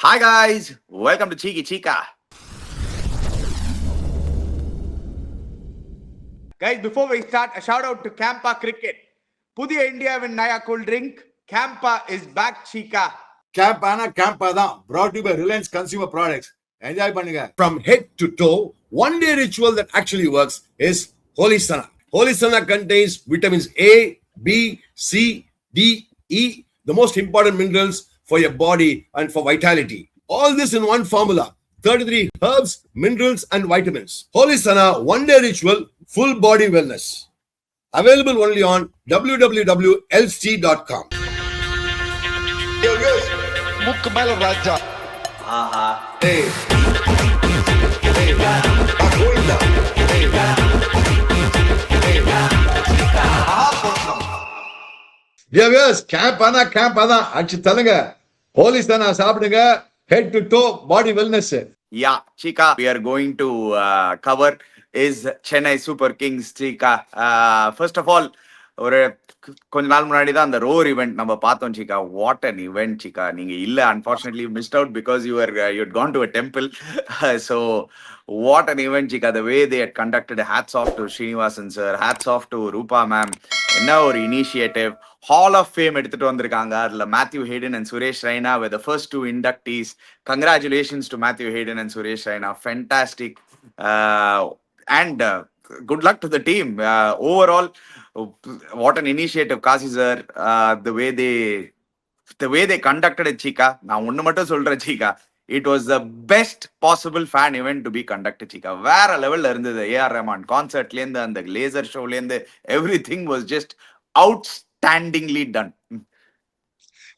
Hi guys, welcome to Cheeky Chica. Guys, before we start, a shout out to Campa Cricket. Pudiya Indiaவின் Naya cool drink. Campa is back, Chica. Campa தான் brought to you by Reliance Consumer Products. Enjoy பண்ணுங்க. From head to toe, one day ritual that actually works is Holy Sana. Holy Sana contains vitamins A, B, C, D, E, the most important minerals for your body and for vitality. All this in one formula. 33 herbs, minerals and vitamins. Holy Sana one day ritual, full body wellness. Available only on www.lc.com. முக்கு மேல ராஜா Hey. Hey. Goinda. Hey. Dear viewers, camp ஆனா அடிச்சு தள்ளுங்க. Holy Sana சாப்பிடுங்க. Head to toe body wellness. Yeah, Chica, we are going to cover is Chennai Super Kings, Chica. First of all, ஒரு கொஞ்ச நாள் முன்னாடி தான் அந்த ரோர் ஈவெண்ட் நம்ம பார்த்தோம் சிக்கா. வாட் அன் ஈவெண்ட் சிக்கா. நீங்க இல்ல, unfortunately mist out because you had gone to a temple. So what an event chica, the way they had conducted. Hats off to Srinivasan sir, hats off to Rupa ma'am. என்ன ஒரு initiative. Hall of fame எடுத்துட்டு வந்திருக்காங்க. அதுல Matthew Hayden and Suresh Raina were the first two inductees. Congratulations to Matthew Hayden and Suresh Raina. Fantastic. And good luck to the team. Overall, what an initiative, Kasi sir. The way they conducted it, Chica. நான் ஒண்ணு மட்டும் சொல்றேன் Chica. It was the best possible fan event to be conducted, Chica. வேற லெவல்ல இருந்தது. AR Rahman கான்சர்ட்ல இருந்து அந்த laser ஷோல இருந்து everything was just outstandingly done.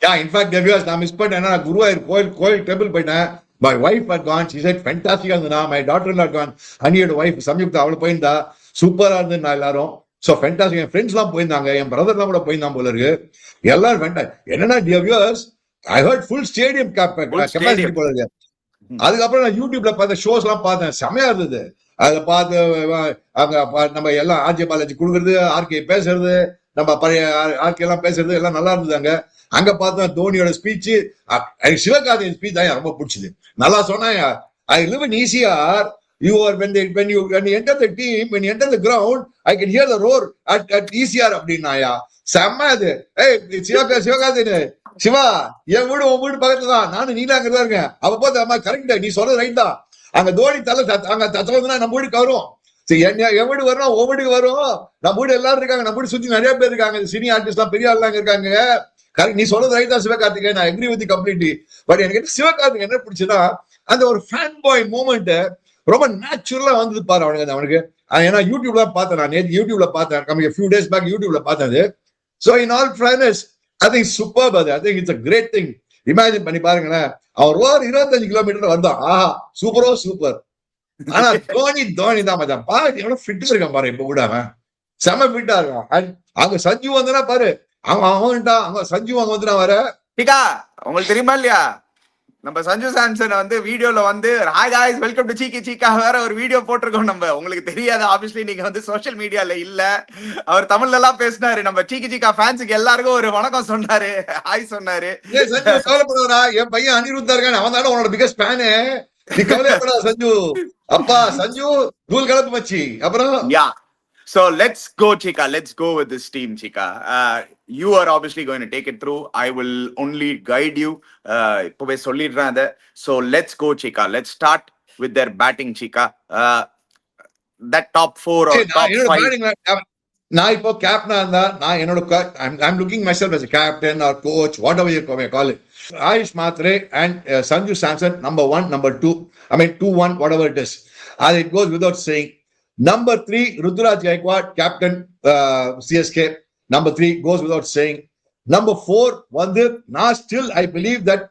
Yeah, in fact, நான் மிஸ் பண்ணேன். நான் குருவாயூர் கோயில் டெம்பிள் போயிட்டேன். My wife had gone. She said fantastic இருந்ததுனா. My daughter-in-law had gone. Aniyயோட wife Samyuktha அவள போயிருந்தா. சூப்பரா இருந்தது எல்லாரும். So fantastic. என் ஃப்ரெண்ட்ஸ் எல்லாம் போயிருந்தாங்க. என் பிரதர்லாம் கூட போயிருந்தாங்க போல இருக்கு. எல்லாரும் fantastic. என்னன்னா dear viewers, I heard full stadium capacity போல இருக்கு. அதுக்கப்புறம் நான் யூடியூப்ல பார்த்த ஷோஸ் எல்லாம் பார்த்தேன். செமையா இருந்தது. அதை பார்த்து அங்க நம்ம எல்லாம் ஆர்ஜே பாலாஜி கொடுக்கறது, ஆர்கே பேசுறது, நம்ம பழைய ஆர்கே எல்லாம் பேசுறது எல்லாம் நல்லா இருந்தது. அங்க பார்த்தா தோனியோட ஸ்பீச், சிவகார்த்திகேயன் ஸ்பீச் தான் ரொம்ப பிடிச்சது. நல்லா சொன்னாங்க. I live in ECR. You are when you enter the team, when you enter the ground, I can hear the roar at ECR அப்படின்னாயா. செம்ம அது. ஏய் சிவகார்த்திகேயன், சிவா என் வீடு உன் வீடு பக்கத்துல தான், நானும் நீலாங்கிறதா இருக்கேன். அவ பார்த்து அம்மா கரெக்டா நீ சொல்றது ரைட் தான். அங்க தோனி தலை அங்க தத்துவதுனா நம்ம வீட்டுக்கு வரும். சரி, என் வீடு வரும், உன் வீட்டுக்கு வரும். நம்ம வீடு எல்லாரும் இருக்காங்க. நம்ம வீடு சுத்தி நிறைய பேர் இருக்காங்க. சினி ஆர்டிஸ்ட் எல்லாம் பெரிய ஆள்லாம் இருக்காங்க. நீ சொல்றது ரைட் தான் சிவகார்த்திகேயன். நான் அக்ரி வித் கம்ப்ளீட்லி. பட் எனக்கு சிவகார்த்திகேயன் என்ன பிடிச்சதுன்னா அந்த ஒரு ஃபேன் பாய் மூமெண்ட் ரொம்ப நேச்சுரலா வந்தது பாரு அவனுக்கு. ஏன்னா யூடியூப்ல பார்த்தேன். நான் நேற்று யூடியூப்ல பார்த்தேன். கம்மிங் ஃபியூ டேஸ் பேக் யூடியூப்ல பார்த்தது. So in all fairness, I think superb. I think it's a great thing. Imagine பண்ணி பாருங்களேன். அவர் ரோர் 25 கிலோமீட்டர் வந்தான். ஆஹா, சூப்பரோ சூப்பர். ஆனா தோனி தான் மச்சான். பாரு எவ்வளவு ஃபிட் இருக்கான் பாரு. இப்ப கூட அவன் செம ஃபிட்டா இருக்கான். அண்ட் அங்க சஞ்சு வந்தனா பாரு, அங்க சஞ்சு அங்க வந்துனா வர. Chica, உங்களுக்கு தெரியுமா இல்லையா, நம்ம சஞ்சு சாம்சன் வந்து வீடியோல வந்து ஹாய் காய்ஸ் வெல்கம் டு சீக்கி சீக்கா வேற ஒரு வீடியோ போட்டிருக்கோம். நம்ம உங்களுக்கு தெரியாது, ஆப்வியஸ்லி நீங்க வந்து சோஷியல் மீடியால இல்ல. அவர் தமிழ்ல எல்லாம் பேசினாரு. நம்ம சீக்கி சீக்கா ஃபேன்ஸுக்கு எல்லாருக்கும் ஒரு வணக்கம் சொன்னாரு, ஹாய் சொன்னாரு. கவலைப்படுறா, என் பையன் அனிருத்தா இருக்கான், அவன் தானே உன்னோட பிகஸ்ட் ஃபேனு. நீ கவலைப்படாத சஞ்சு. அப்பா சஞ்சு தூள் கலப்பு மச்சி. அப்புறம் So let's go, Chica. Let's go with this team, Chica. You are obviously going to take it through. I will only guide you. இப்பவே சொல்லிடுறேன் அத. So let's go, Chica. Let's start with their batting, Chica. That top 4 or top 5. நான் இப்போ கேப்டனா இருந்தா நான் என்னோட I'm looking myself as a captain or coach, whatever you call it. Ayush Matre and Sanju Samson, number 1, number 2. I mean 2-1, whatever it is. And it goes without saying. Number 3, Ruturaj Gaikwad, captain CSK. Number 3 goes without saying. Number 4 வந்து நான் still I believe that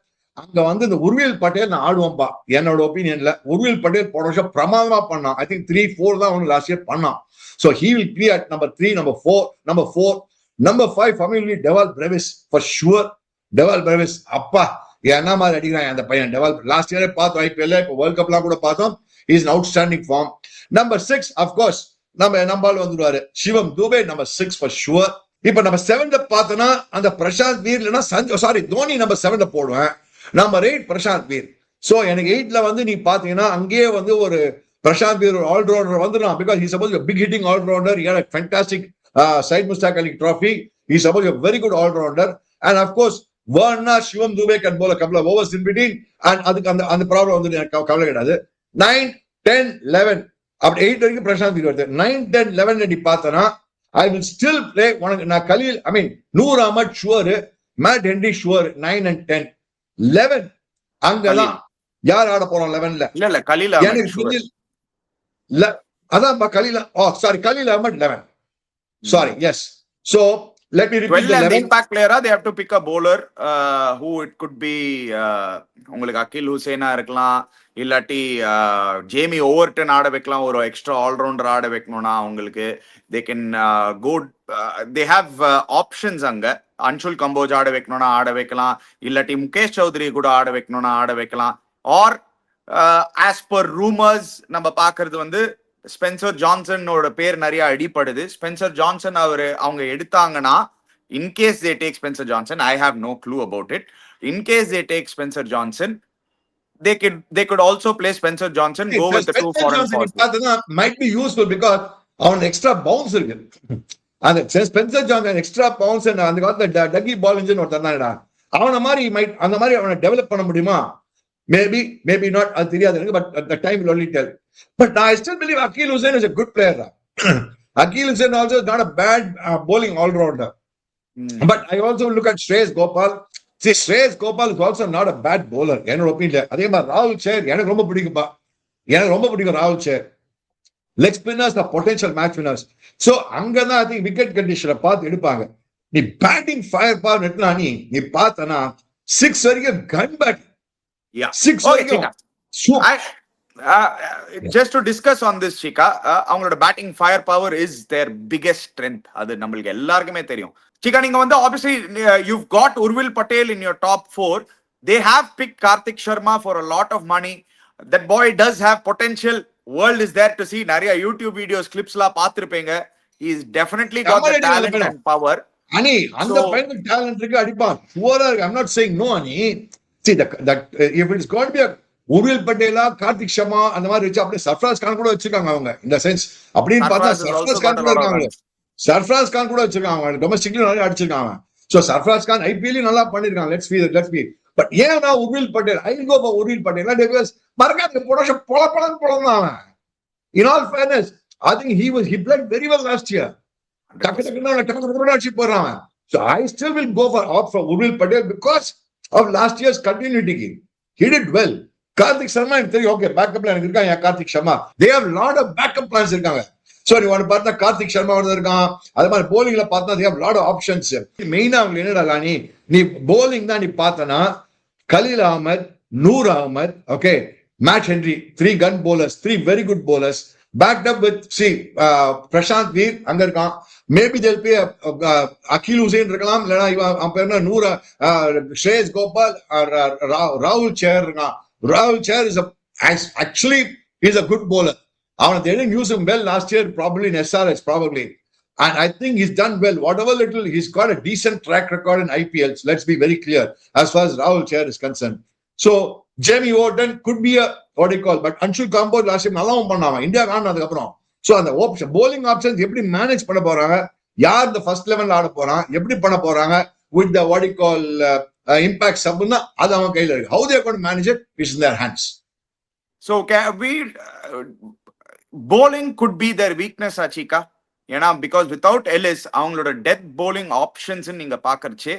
அங்க வந்து இந்த உர்வில் பட்டேல் நான் ஆடுவோம்பா. என்னோட ஒப்பீனியன்ல உர்வில் பட்டேல் போன வருஷம் பிரமாதமா பண்ணான். I think 3-4 தான் அவனு லாஸ்ட் இயர் பண்ணான். So he will be at number 3, number 4. Number 5 for me will be Deval Brevis for sure. Deval Brevis அப்பா என்ன மாதிரி அடிக்கிறான் அந்த பையன். டெவல் லாஸ்ட் இயரே பார்த்தோம் IPL, இப்போ வேர்ல்ட் கப்லாம் கூட பார்த்தோம். He is an outstanding form. Number 6, of course, நம்மால் வந்துடுவாரு Shivam Dubey. Number 6 for sure. இப்ப நம்ம 7th பார்த்தோம்னா அந்த பிரசாந்த் வீர் இல்லைன்னா தோனி நம்பர் 7 போடுவேன். நம்பர் 8 பிரசாந்த் வீர். சோ எனக்கு 8ல வந்து நீ பாத்தீங்கன்னா அங்கேயே வந்து ஒரு பிரசாந்த் வீர் ஒரு ஆல்ரவுண்டர் வந்துடும். Because he suppose big hitting all rounder. He had a fantastic side Mushtaq Ali trophy. He suppose a very good all-rounder. And of course, Varna Shivam Dubey can bowl a couple of overs in between. And அதுக்கு அந்த problem வந்து எனக்கு கவலை கிடையாது. 9, 10, 11 அப்படி 8 வரைக்கும் பிரசாந்த் வீர் வருது. 9, 10, 11 நீ பார்த்தனா I will still play உனக்கு நான் Khaleel Noor Ahmad sure, Matt Henry sure 9 and 10. 11 அங்கதான் யார் ஆட போறோம் 11ல? இல்ல கலீல் எனக்கு புரியல. அதான் Khaleel Khaleel Ahmed 11. Sorry, yes. So let me repeat the 11. Impact player, they have to pick a bowler who it could be உங்களுக்கு அகில் ஹுசேனா இருக்கலாம், இல்லாட்டி ஜேமி ஓவர்டன் ஆட வைக்கலாம். ஒரு எக்ஸ்ட்ரா ஆல்ரவுண்டர் ஆட வைக்கணும்னா அவங்களுக்கு they can go they have options. அங்க அன்ஷுல் கம்போஜ் ஆட வைக்கணும்னா ஆட வைக்கலாம், இல்லாட்டி முகேஷ் சௌத்ரி கூட ஆட வைக்கணும்னா ஆட வைக்கலாம். ஆர் as per rumors நம்ம பாக்குறது வந்து ஸ்பென்சர் ஜான்சனோட பேர் நிறைய அடிப்படுது. ஸ்பென்சர் ஜான்சன் அவங்க எடுத்தாங்கன்னா, in case they take Spencer Johnson, I have no clue about it. In case they take Spencer Johnson, they could also play Spencer Johnson, go with the two foreign forwards. Might be useful because அவன் extra bounce இருக்கு. அந்த Spencer Johnson extra bounce அந்த காலத்துல Ducky பால் engine ஒருத்தன் தானடா. அவனை மாதிரி அந்த மாதிரி அவனை டெவலப் பண்ண முடியுமா? Maybe not. அது தெரியாது எனக்கு. But at the time will only tell. But I still believe Akeal Hussain is a good player. Akeal Hussain also is not a bad bowling all-rounder. But I also look at Shreyas Gopal. See, Shreyas Gopal is also not a bad bowler. என்னோட opinion. அதே மாதிரி ராகுல் சேர் எனக்கு ரொம்ப பிடிக்கும்பா. எனக்கு ரொம்ப பிடிக்கும் ராகுல் sir. Leg spinners are potential match winners. So அங்கதான் I think விக்கெட் கண்டிஷனை பார்த்து எடுப்பாங்க. நீ பேட்டிங் ஃபயர் பவர் எடுத்தா நீ பார்த்தனா 6 வரைக்கும் கன் பேட். Yeah. 6 வரைக்கும். Just to discuss on this, Chika, அவங்களோட batting fire power is their biggest strength. அது நம்மளுக்கு எல்லாருக்குமே தெரியும். Chika, நீங்க வந்து obviously you've got Urvil Patel in your top 4. They have picked Karthik Sharma for a lot of money. That boy does have potential. World is there to see. நிறைய YouTube videos clips la பாத்திருப்பீங்க. He's definitely got the talent and power. Ani அந்த பையனுக்கு talent இருக்கு, அடிப்பான். I'm not saying no Ani. See that if it's going to be a Urvil Patela, Karthik Sharma அந்த மாதிரி வச்சு அப்படியே சர்ஃப்ராஸ் கான் கூட வச்சிருக்காங்க அவங்க. இந்த சென்ஸ் அப்படின்னு பார்த்தா சர்ஃப்ராஸ் கான் கூட இருக்காங்க. சர்ஃப்ராஸ் கான் கூட வச்சிருக்காங்க. டொமஸ்டிக்ல நிறைய அடிச்சிருக்காங்க. சோ சர்ஃப்ராஸ் கான் ஐபிஎல் நல்லா பண்ணிருக்காங்க. லெட்ஸ் பி பட் ஏன்னா Urvil Patel I go for Urvil Patel because மறக்காத ப்ரொடக்ஷன் பொளதான் அவன். In all fairness I think he played very well last year. டக்கு அடிச்சு போறான். So I still will go for opt for Urvil Patel because of last year's continuity. He did well. Karthik Sharma எனக்கு தெரியும். Okay backup plan இருக்காங்க. Karthik Sharma they have lot of backup plans இருக்காங்க. So நீ ஒன்னு பார்த்தா கார்த்திக் சர்மா வந்து இருக்கான். அதே மாதிரி bowlingல பார்த்தா they have lot of options. மெயினா அவங்க என்னடா நீ bowling தான் நீ பார்த்தனா Khaleel Ahmad, Noor Ahmad, okay Matt Henry, 3 gun bowlers, 3 very good bowlers backed up with Prashant Veer அங்க இருக்கான். மேபி they'll play அகில் ஹுசைன் இருக்கலாம், இல்லனா அவன் பேர் நூர் ஸ்ரேயஸ் கோபால், ராகுல் சேர் இருக்கான். Rahul Chair actually is a good bowler. They didn't use him well last year, probably in SRH, probably. And I think he's done well. Whatever little, he's got a decent track record in IPLs. Let's be very clear as far as Rahul Chair is concerned. So, Jamie Warden could be a, what do you call, but Anshul Kamboj last time, nalla pannavan. India காணாதுக்கு அப்புறம். So, அந்த option, bowling options, எப்படி manage பண்ண போறாங்க? யார் the first level ஆட போறாங்க? எப்படி பண்ண போறாங்க? With the, what do you call, impact sabna அது அவங்க கையில இருக்கு. How they are going to manage it is in their hands. So bowling could be their weakness, Chika. ஏன்னா because without Ellis அவங்களோட death bowling options நீங்க பாக்கறச்சே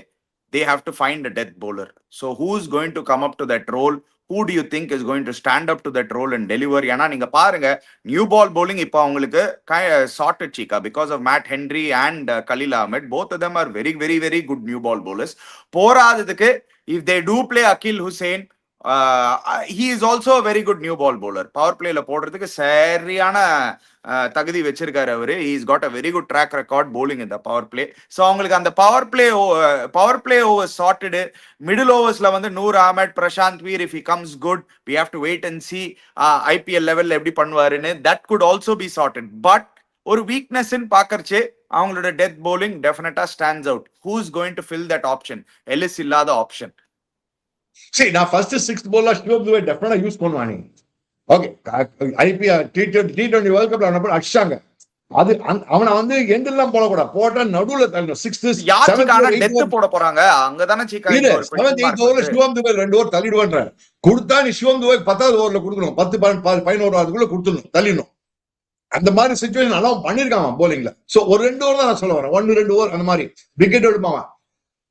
they have to find a death bowler. So who's going to come up to that role? Who do you think is going to stand up to that role and deliver? ஏன்னா நீங்க பாருங்க new ball bowling இப்போ அவங்களுக்கு sorted, Chika, because of Matt Henry and Khalil Ahmed. Both of them are very very very good new ball bowlers. போராததுக்கு if they do play Akeal Hussain, he is also a very good new ball bowler. Power பிளேல போடுறதுக்கு சரியான தகுதி வச்சிருக்காரு அவரு. He's got a very good track record bowling in the power play. So அவங்களுக்கு அந்த power play over sorted. Middle ஓவர்ஸ்ல வந்து Noor Ahmed, Prashanth Veer, if he comes good, we have to wait and see IPL லெவல்ல எப்படி பண்ணுவாருன்னு. That could also be sorted. But ஒரு weakness பாக்கறச்சே அவங்களோட death bowling definitely stands out. Who's going to fill that option? Ellis இல்லாத option. சரி நான் first 6th bowler Shivam Dubey definitely use பண்ணுவானே. Okay IPL T20 world கப்ல அவன போய் அடிச்சாங்க. அது அவனை வந்து எண்டெல்லாம் போடக்கூடாது, போட்டா நடுவுல தள்ளணும். 6th யாருக்கான 7th டெத் போட போறாங்க அங்கதானே சீக்கா இல்ல ஒரு question 7th mark 8th ஓவர்ல வருது. சிவம் துபே 2 ஓவர் தள்ளிடுவான்ற. கொடுத்தா நீ சிவம் துபே 10th ஓவர்ல கொடுக்கணும், 10 11 ஓவருக்குள்ள கொடுத்துடணும், தள்ளிடணும். அந்த மாதிரி சிச்சுவேஷன் அலோவ் பண்ணிருக்காங்க போலிங்ல. சோ ஒரு 2 ஓவர் தான் நான் சொல்ல வரேன், 1-2 ஓவர் அந்த மாதிரி விக்கெட் எடுப்பாங்க.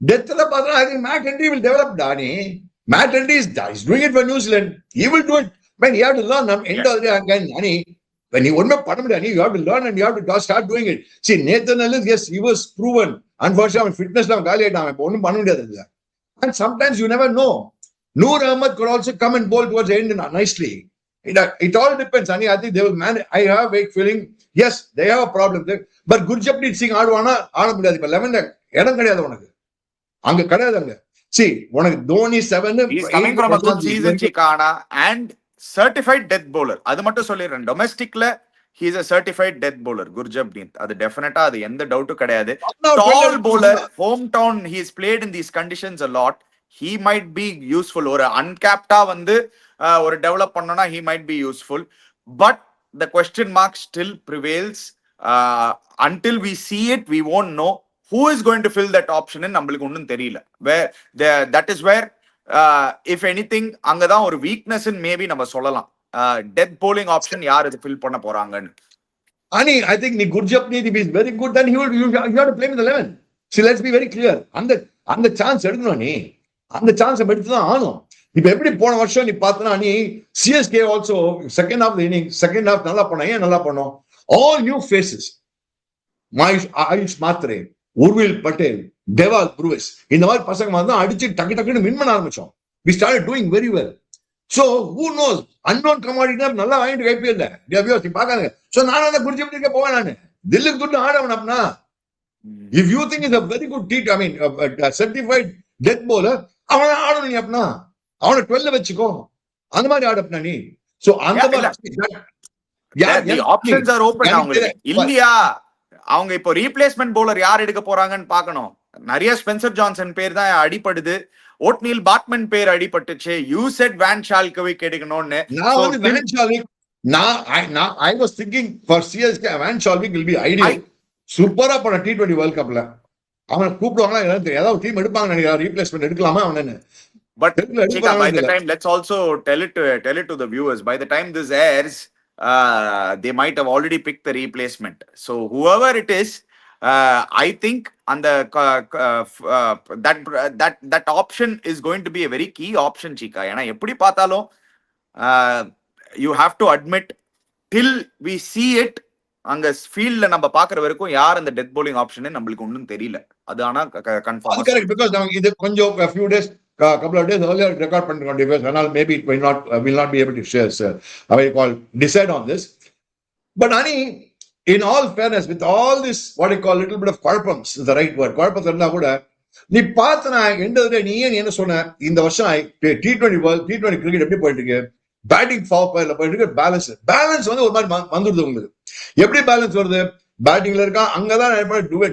டெத்ல பார்த்தா I think Matt Henry will develop டானி. Matt Henry is doing it for New Zealand. He will do it. Man, you have to learn. End of the day again, Nani, when you ஒண்ணுமே பண்ண முடியாது, you have to learn and you have to start doing it. See, Nathan Ellis, yes, he was proven. Unfortunately, அவன் ஃபிட்னஸ்ல அவன் காலி ஆயிட்டான், இப்போ ஒண்ணும் பண்ண முடியாது இல்ல. And sometimes you never know. Noor Ahmed could also come and bowl towards the end nicely. It all depends. I think they will manage. I have a feeling, yes, they have a problem there. But Gurjapneet Singh ஆடுவானா ஆட முடியாது. இப்ப 11 இடம் கிடையாது உனக்கு, அங்க கிடையாது. அங்க see உனக்கு Dhoni 7 He's coming from a good season Chikana and certified death bowler. அது மட்டும் சொல்லிடுறேன், டொமஸ்டிக்ல he is a certified death bowler Gurjapneet. அது டெஃபினட்டா, அது எந்த டவுட்டும் கிடையாது. Tall bowler, hometown, he has played in these conditions a lot. He might be useful. ஒரு uncapped வந்து ஒரு டெவலப் பண்ணனும்னா he might be useful, but the question mark still prevails. Until we see it, we won't know who is going to fill that option in. நம்மளுக்கு ஒன்றும் தெரியல. That is where if anything அங்கதான் ஒரு weakness in maybe நம்ம சொல்லலாம். Death bowling option யார் இது fill பண்ண போறாங்கன்னு. Ani, I think the Gurjapneet, if he's very good, then you have to play with 11. See, let's be very clear. அந்த chance எடுக்கணும், நீ அந்த சான்ஸ் எடுத்து தான் ஆகணும். இப்ப எப்படி போன வருஷம் நீ பார்த்தனா, நீ CSK also second half inning, second half நல்லா பண்ண. ஏன் நல்லா பண்ணோம்? All new faces. Ayush Mhatre, Urvil Patel, Dewald Brevis, இந்த மாதிரி பசங்க வந்து அடிச்சு டக்கு டக்குன்னு வின் பண்ண ஆரம்பிச்சோம். We started doing very well. So who knows, unknown commodity நல்லா வாங்கிட்டு ஐபிஎல்ல நீ பாக்காங்க. சோ நான் அந்த குர்ஜப்னீட்கே போவேன், நானு தில்லுக்கு துட்டு ஆடவன் அப்பனா. If you think is a very good certified death bowler, அவனை ஆடணும் நீ அப்பனா, அவனை 12 வச்சுக்கோ, அந்த மாதிரி ஆடப்பனா நீ. சோ அந்த the options are open அவங்களுக்கு இல்லையா. அவங்க இப்போ ரீப்ளேஸ்மெண்ட் பவுலர் யார் எடுக்க போறாங்கன்னு பார்க்கணும். நிறைய ஸ்பென்சர் ஜான்சன் பேர் தான் அடிபடுது, ஓட்னில் பாட்மன் பேர் அடிபட்டுச்சு. யூ செட் வேன் ஷால்கவிக் எடுக்கணும்னு. நான் வந்து van Schalkwyk, I was thinking for CSK van Schalkwyk will be ideal. சூப்பரா பண்ண T20 வேர்ல்ட் கப்ல. அவனை கூப்பிடுவாங்களா ஏதாவது டீம் எடுப்பாங்க நினைக்கிறேன், ரீப்ளேஸ்மெண்ட் எடுக்கலாமா அவனு. But Chika, by the time, let's also tell it to the viewers, by the time this airs, they might have already picked the replacement. So whoever it is, I think and that option is going to be a very key option, Chika. ஏனா எப்படி பார்த்தாலும் you have to admit, till we see it, அங்க ஃபீல்ட்ல நம்ம பாக்குற வரைக்கும் யார் அந்த டெத் bowling ஆப்ஷன் நம்மளுக்கு ஒண்ணும் தெரியல. அது ஆனா கன்ஃபார்ம். கரெக்ட், because நாங்க இது கொஞ்சம் few days, couple of days earlier record பண்ணிருக்கோம் டிவைஸ், அதனால maybe it will not be able to share, sir. I call decide on this. But Ani, in all fairness, with all this what I call little bit of குழப்பம்ஸ் is the right word, குழப்பம் இருந்தா கூட நீ பார்த்தனா end of the டே நீ என்ன சொன்ன, இந்த வருஷம் T20 கிரிக்கெட் எப்படி போயிட்டு இருக்கு, பேட்டிங் ஃபார்வர்ட்ல போயிட்டு இருக்கு, பேலன்ஸ் வந்து ஒரு மாதிரி வந்துடுது உங்களுக்கு. எப்படி பேலன்ஸ் வருது? பேட்டிங்ல இருக்கா, அங்கதான்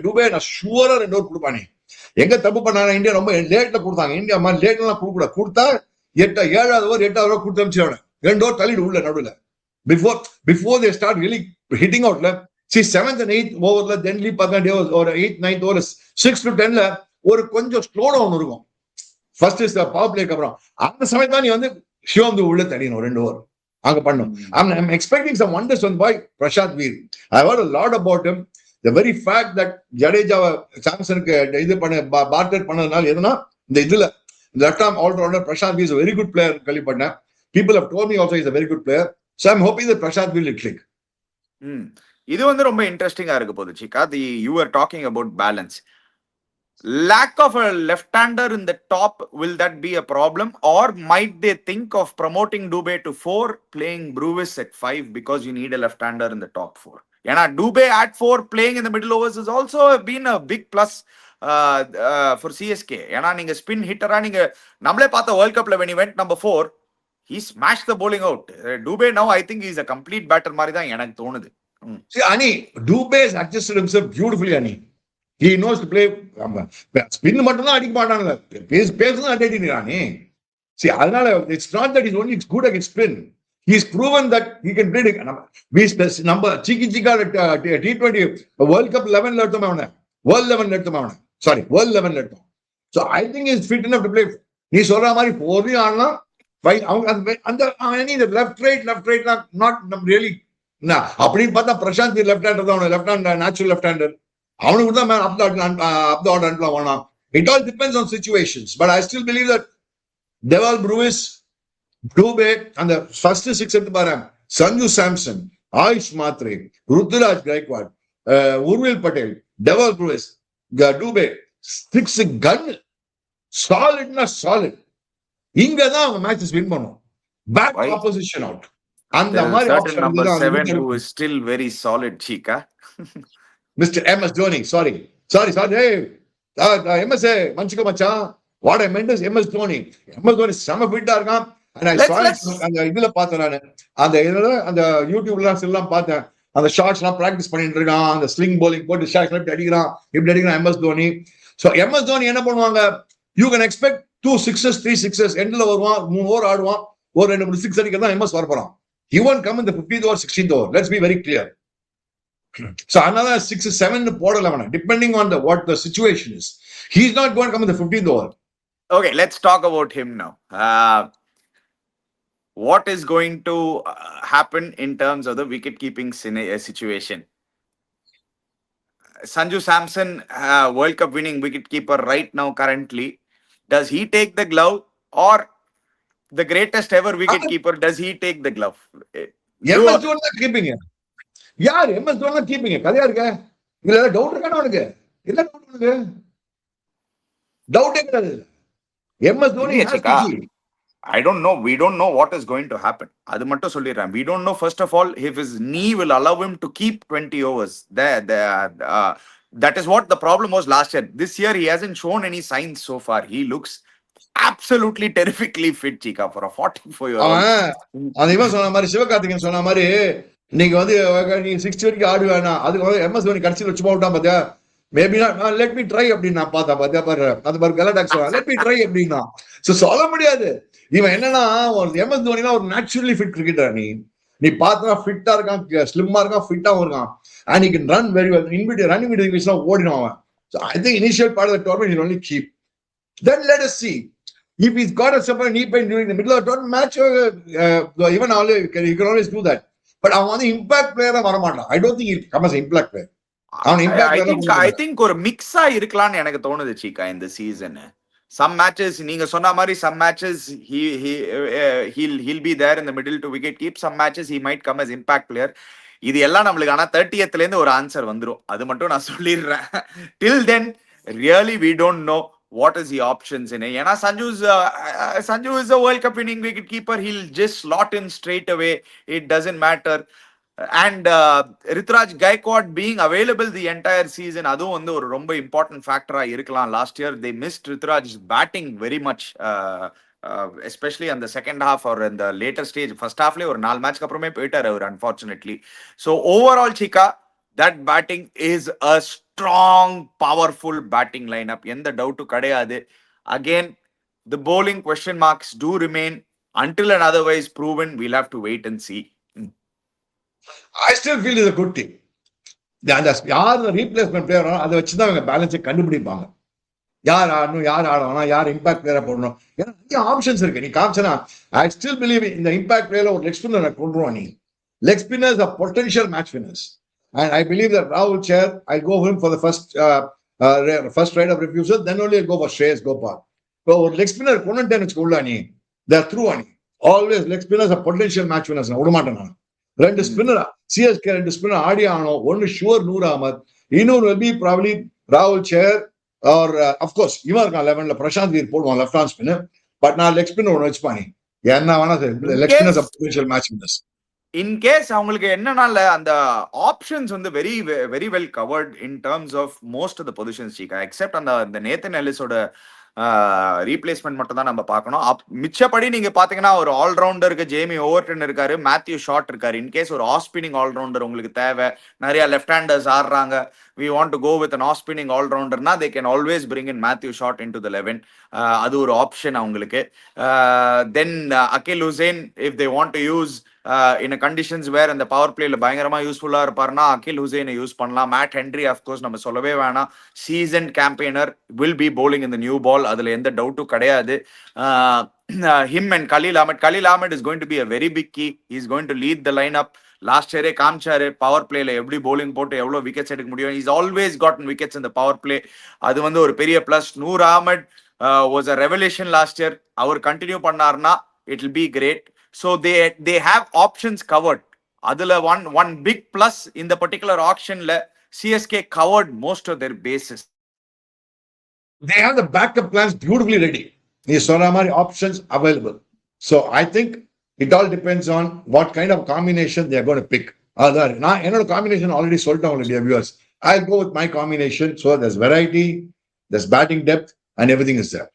டுபே நான் ஷூரா 2 ஓவர் கொடுப்பானே. எங்க தப்பு பண்ணாங்க இந்தியா, ரொம்ப லேட்ல கொடுத்தாங்க. இந்தியா மாதிரி லேட்லாம் கொடுக்கூடாது, கொடுத்தா 7வது ஓவர் கொடுத்து அனுப்பிச்சு 2 ஓவர் தள்ளிடு உள்ள நடுவில். Before they start really hitting out, see 7th and 8th overல then leap பார்த்தா ஒரு 8th 9th over 6 to 10ல ஒரு கொஞ்சம் ஸ்லோ டவுன் இருக்கும். ஃபர்ஸ்ட் இஸ் பவர் பிளேக்கு அப்புறம் அந்த சமயத்துல நீ வந்து சிவம் உள்ள தடியணும் 2 ஓவர் அங்க பண்ணும். I'm expecting some wonders on boy Prashant Veer. I heard a lot about him. The very fact that Jadeja சாம்சனுக்கு இது பண்ண பார்ட்டர் பண்ணதுனால எதுனா இந்த இதுல left arm all rounder Prashant Veer is a very good player கேள்விப்பட்டேன். People have told me also he's a very good player. So I'm hoping that Prashant will click. இது வந்து ரொம்ப இன்ட்ரெஸ்டிங்கா இருக்க போகுது Chika. You were talking about balance. Lack of a left-hander in the top, will that be a problem, or might they think of promoting Dubey to 4, playing Bruvis at 5 because you need a left-hander in the top 4? Yana Dubey at 4 playing in the middle overs has also been a big plus for CSK. Yana ninga spin hitter ninga namle paatha World Cup la when he went number 4, he smashed the bowling out. Dubey now I think he's a complete batter mari dhaan enak thonudhu. See Ani, Dubey has adjusted himself beautifully. Ani, he knows to play. Spin மட்டும் தான் அடிக்க மாட்டாங்க, பேசுதான் அடிக்கிறானே. See, அதனால it's not that he's only good against spin. He's proven that he can play. நம்ம சிக்கா T20 World Cup 11 எடுத்தோம் அவனை, World 11 எடுத்தோம் அவனை, சாரி World 11 எடுத்தோம். So I think he's fit enough to play. நீ சொல்ற மாதிரி போதையும் ஆடலாம். அவங்க அந்த லெஃப்ட் ரைட் நாட் ரியலி அப்படின்னு பார்த்தா பிரசாந்த் லெஃப்ட் ஹேண்டர் தான், left hand natural left hander, அவனுக்கு தான் அப் த ஆர்டர் அனுப்பலாம் வேணாம். It all depends on situations, but I still believe that Deval Bruce, Dubey, and the first six எடுத்து பாரு, Sanju Samson, Ayush Matre, Ruturaj Gaikwad, Urvil Patel, Deval Bruce, Dubey, six gun, solid. இங்கதான் அவங்க matches win பண்ணும். பேக் opposition out. அந்த மாதிரி certain number 7 who is still very solid, Chika. Mr. MS Dhoni, sorry. Hey, MS மன்னிச்சுக்கோ மச்சான். What I meant is MS Dhoni செம ஃபிட்டா இருக்கான். And I saw அந்த இதுல பார்த்தேன் நானு. அந்த யூடியூப்ல எல்லாம் பார்த்தேன். அந்த ஷாட்ஸ் எல்லாம் பிராக்டிஸ் பண்ணிட்டு இருக்கான். அந்த ஸ்லிங் bowling போட்டு ஷாட்ஸ் இப்படி அடிக்கிறான் MS Dhoni. So MS Dhoni என்ன பண்ணுவாங்க? You can expect 2 sixes, 3 sixes, எண்ட்ல வருவான், 3 ஓவர் ஆடுவான், ஒரு 2 6 அடிக்கிறதா MS வர போறான். He won't come in the 15th or 16th over. Let's be very clear. So another 6 7 போடலாம், depending on what the situation is. He's not going to come in the 15th over. Okay, let's talk about him now. What is going to happen in terms of the wicket keeping situation? Sanju Samson, World Cup winning wicket keeper right now currently. Does he take the glove, or the greatest ever wicket keeper, does he take the glove? MS Dhoni தான் keeping. யார் MS Dhoni தான் keeping? கதையா இருக்க? இல்ல doubt இருக்கானே உனக்கு? இல்ல doubt உனக்கு? டவுட் இருக்காது. MS Dhoni I don't know. We don't know what is going to happen. அது மட்டும் சொல்லிடுறேன். We don't know, first of all, if his knee will allow him to keep 20 overs. That is what the problem was last year. This year, he hasn't shown any signs so far. He looks absolutely terrifically fit, Chika, for a 44-year-old. அது இவன் சொன்ன மாதிரி, சிவகார்த்திகேயன் சொன்ன மாதிரி, நீங்க நீ 60 வரைக்கும் ஆடுவேனா, அதுக்கு MS Dhoni கடைசியில் வச்சு போட்டான் பாத்தியா, மேபி லெட் மீ ட்ரை அப்படின்னு நான் பார்த்தா பாத்தியா பாரு, அது பாரு கலடாக் சொல்றான், லெட் மீ ட்ரை அப்படின்னா. சோ சொல்ல முடியாது. இவன் என்னன்னா, MS Dhoni ஒரு நேச்சுரலி ஃபிட் கிரிக்கெட்டர். நீ பார்த்தா ஃபிட்டா இருக்கான், ஸ்லிம்மா இருக்கான், ஃபிட்டாவும் இருக்கான். And he can run very well. Running between which now ஓடினான் அவன். So I think initial part of the tournament he'll only keep. Then let us see. If he's got a separate knee pain during the middle of the tournament match, even he can always do that. But அவன் வந்து impact பிளேயரா வர மாட்டான். I don't think he'll come as an impact player. I think ஒரு மிக்ஸா இருக்கலாம்னு எனக்கு தோணுது சீக்கா இந்த சீசன். Some matches, நீங்க சொன்ன மாதிரி, some matches he'll be there in the middle to wicket keep. Some matches he might come as impact player. இது எல்லாம் நம்மளுக்கு ஆனா 30th இருந்து ஒரு ஆன்சர் வந்துரும். அது மட்டும் நான் சொல்லிடுறேன். Till then, really we don't know what is the options in it. ஏன்னா Sanju is a World Cup winning wicket keeper. He'll just slot in straight away. It doesn't matter. And Ruturaj Gaikwad being available the entire season, அதுவும் வந்து ஒரு ரொம்ப important factor இருக்கலாம். Last year they missed Ruturaj's batting very much, especially on the second half or in the later stage. First half le ஒரு 4 மேட்ச்க்கு அப்புறமே போயிட்டாரு அவர், unfortunately. So overall, Chika, that batting is a strong, powerful batting lineup. எந்த டவுட்டும் கிடையாது. Again, the bowling question marks do remain until and otherwise proven. We'll have to wait and see. I still feel it's a good team. யார் replacement player அதை வச்சுதான் அவங்க பேலன்ஸை கண்டுபிடிப்பாங்க. யார் ஆடணும், யார் ஆடணும், யார் இம்பாக்ட் பிளேயரா போடணும். ஏன்னா நிறைய ஆப்ஷன்ஸ் இருக்கு. நீ காமிச்சனா, ஐ ஸ்டில் பிலீவ் இந்த இம்பாக்ட் பிளேயர்ல ஒரு லெக் ஸ்பின்னர் கொண்டுருவான். நீ leg spinners are potential match winners. And I believe that Rahul Chair, I'll go for him for the first right of refusal, then only I'll go for Shreyas Gopal. So ஒரு leg spinner கொண்டுட்டேன்னு வச்சுக்கோங்களா, நீ they're through. Always leg spinners are potential match winners. நான் விட மாட்டேன் நான். 2 spinner CSK 2 spinner ஆடி ஆகணும். ஒன்னு sure Noor Ahmed, இன்னொரு will be probably ராகுல் சேர் ஆர் அஃப்கோர்ஸ் இவன் இருக்கான் 11ல பிரசாந்த் வீர் போடுவான் லெஃப்ட் ஹேண்ட் ஸ்பின்னர். பட் நான் லெக் ஸ்பின்னர் ஒன்று வச்சுப்பானி என்ன வேணா சரி. Leg spinners are potential match winners. In case அவங்களுக்கு என்னன்னால அந்த ஆப்ஷன்ஸ் வந்து very well covered in terms of most of the positions சீக்கா, எக்ஸெப்ட் அந்த நேத்தன் எல்லிஸோட ரீப்ளேஸ்மெண்ட் மட்டும் தான் நம்ம பார்க்கணும். மிச்சப்படி நீங்க பாத்தீங்கன்னா ஒரு ஆல்ரவுண்டருக்கு ஜேமி ஓவர்டன் இருக்காரு, மேத்யூ ஷாட் இருக்காரு. இன்கேஸ் ஒரு ஆஃப் ஸ்பின்னிங் ஆல்ரவுண்டர் உங்களுக்கு தேவை, நிறைய லெஃப்ட் ஹேண்டர்ஸ் ஆடுறாங்க, we want to go with an off spinning all rounder na, they can always bring in Matthew Shot into the 11. அது ஒரு ஆப்ஷன் அவங்களுக்கு. Then Akil Hussain, if they want to use in a conditions where அந்த power பிளேல பயங்கரமா யூஸ்ஃபுல்லா இருப்பாருன்னா அகில் ஹுசைனை use பண்ணலாம். Mat Henry of course நம்ம சொல்லவே வேணாம், season campaigner, will be bowling in the new ball, அதுல எந்த டவுட்டும் கிடையாது. Him and Khalil Ahmed is going to be a very big key. He is going to lead the lineup. Last இயரே காமிச்சாரு power பிளேல எப்படி போலிங் போட்டு எவ்வளவு விக்கெட்ஸ் எடுக்க முடியும். இஸ் ஆல்வேஸ் காட்டன் விக்கெட்ஸ் இந்த பவர் பிளே, அது வந்து ஒரு பெரிய plus. Noor Ahmad was a revolution last year, அவர் கண்டினியூ பண்ணாருன்னா it will be great. So they have options covered. அதுல ஒன் பிக் பிளஸ் இந்த பர்டிகுலர் ஆக்ஷன்ல CSK covered most of their bases. They have the backup plans beautifully ready. நீ சொன்ன மாதிரி options available. So I think it all depends on what kind of combination they are going to pick. அதான் நான் என்னோட combination already சொல்லிட்டேன் உங்களுக்கு viewers. I'll go with my combination. So there's variety, there's batting depth, and everything is there.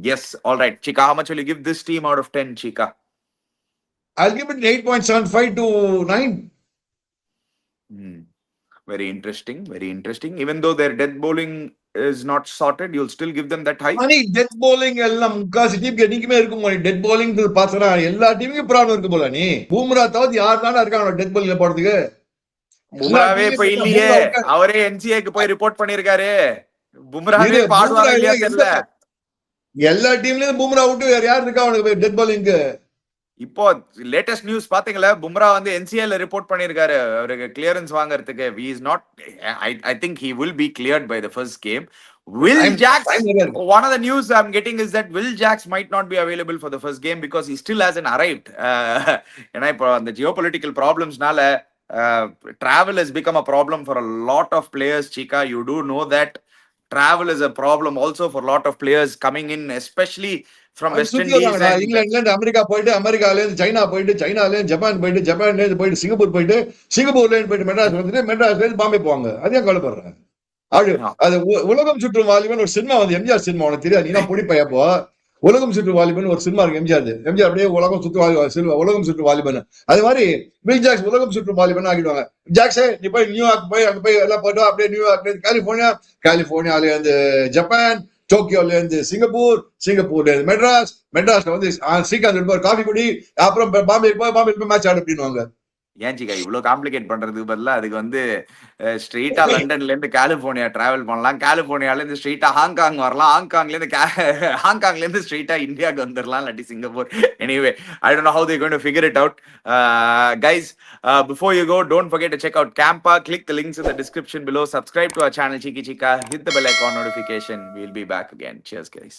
Yes, all right. Chika, how much will you give this team out of 10, Chika? I'll give it 8.75 to 9. Very interesting, very interesting. Even though their death bowling is not sorted, you'll still give them that high? Money, death bowling எல்லாம் முக்காசி team என்னைக்குமே இருக்கும். Death bowling பார்த்தா எல்லா டீமுக்கும் problem இருக்கு போல. நீ பூம்ரா தவிர யார் தானே இருக்காங்க டெத் bowling போறதுக்கு? பும்ராவே இப்ப இல்லையே, அவரே என்சிஏக்கு போய் ரிப்போர்ட் பண்ணிருக்காரு. பும்ராவே பாடுவாங்க இல்லையா தெரியல. எல்லா டீம்லயும் பூம்ரா விட்டு வேற யார் இருக்கா அவனுக்கு டெத் bowling? இப்போ லேட்டஸ்ட் நியூஸ் பாத்தீங்களா, பும்ரா வந்து என்சிஏல ரிப்போர்ட் பண்ணிருக்காரு அவருக்கு கிளியரன்ஸ் வாங்குறதுக்கு. he is not, I think he will be cleared by the first game. Will Jacks, one of the news I'm getting is that Will Jacks might not be available for the first game because he still hasn't arrived. ஏன்னா இப்போ அந்த geopolitical problemsனால travel has become a problem for a lot of players. Chika, you do know that travel is a problem also for a lot of players coming in, especially from West Indies. இங்கிலாந்துல இருந்து America போயிட்டு, அமெரிக்கால இருந்து China போயிட்டு, சைனால இருந்து Japan போயிட்டு, ஜப்பான்ல இருந்து போயிட்டு சிங்கப்பூர் போயிட்டு, சிங்கப்பூர்ல இருந்து போயிட்டு மெட்ராஸ் வந்துட்டு, மெட்ராஸ்ல இருந்து பாம்பே போவாங்க. அதே கவலைப்படுறாங்க. அது உலகம் சுற்றும் வாலிபன் ஒரு சினிமா வந்து எம்ஜிஆர் சினிமா, உனக்கு தெரியாது, நீனா பொடிப்பையப்போ உலகம் சுற்று வாலிபன் ஒரு சினிமா இருக்கு எம்ஜிஆர் அப்படியே உலகம் சுற்று வாலிபன். அது மாதிரி வில் ஜாக்ஸ் உலகம் சுற்று வாலிபன் ஆகிடுவாங்க. ஜாக்ஸே நீ போய் நியூயார்க் போய் அங்க போய் எல்லாம் போயிட்டு அப்படியே நியூயார்க்ல இருந்து கலிபோர்னியால இருந்து ஜப்பான், டோக்கியோல இருந்து சிங்கப்பூர்ல இருந்து மெட்ராஸ்ல வந்து ஸ்ரீகாந்த் காஃபி குடி, அப்புறம் பாம்பே போய் மேட்ச் ஆடு அப்படின்வாங்க. ஏன் சிக்கா இவ்வளவு காம்ப்ளிகேட் பண்றதுக்கு பதிலா அதுக்கு வந்து ஸ்ட்ரெயிட்டா லண்டன்ல இருந்து கலிபோர்னியா டிராவல் பண்ணலாம், கலிபோர்னியால இருந்து ஸ்ட்ரெயிட்டா ஹாங்காங் வரலாம், ஹாங்காங்ல இருந்து ஸ்ட்ரெயிட்டா இந்தியாவுக்கு வந்துடலாம், இல்லாட்டி Singapore. Anyway, I don't know how they're going to figure it out. Guys, before you go, don't forget to check out Campa. Click the links in the description below. Subscribe to our channel Chiki Chika. Hit the bell icon notification. We'll be back again. Cheers, guys.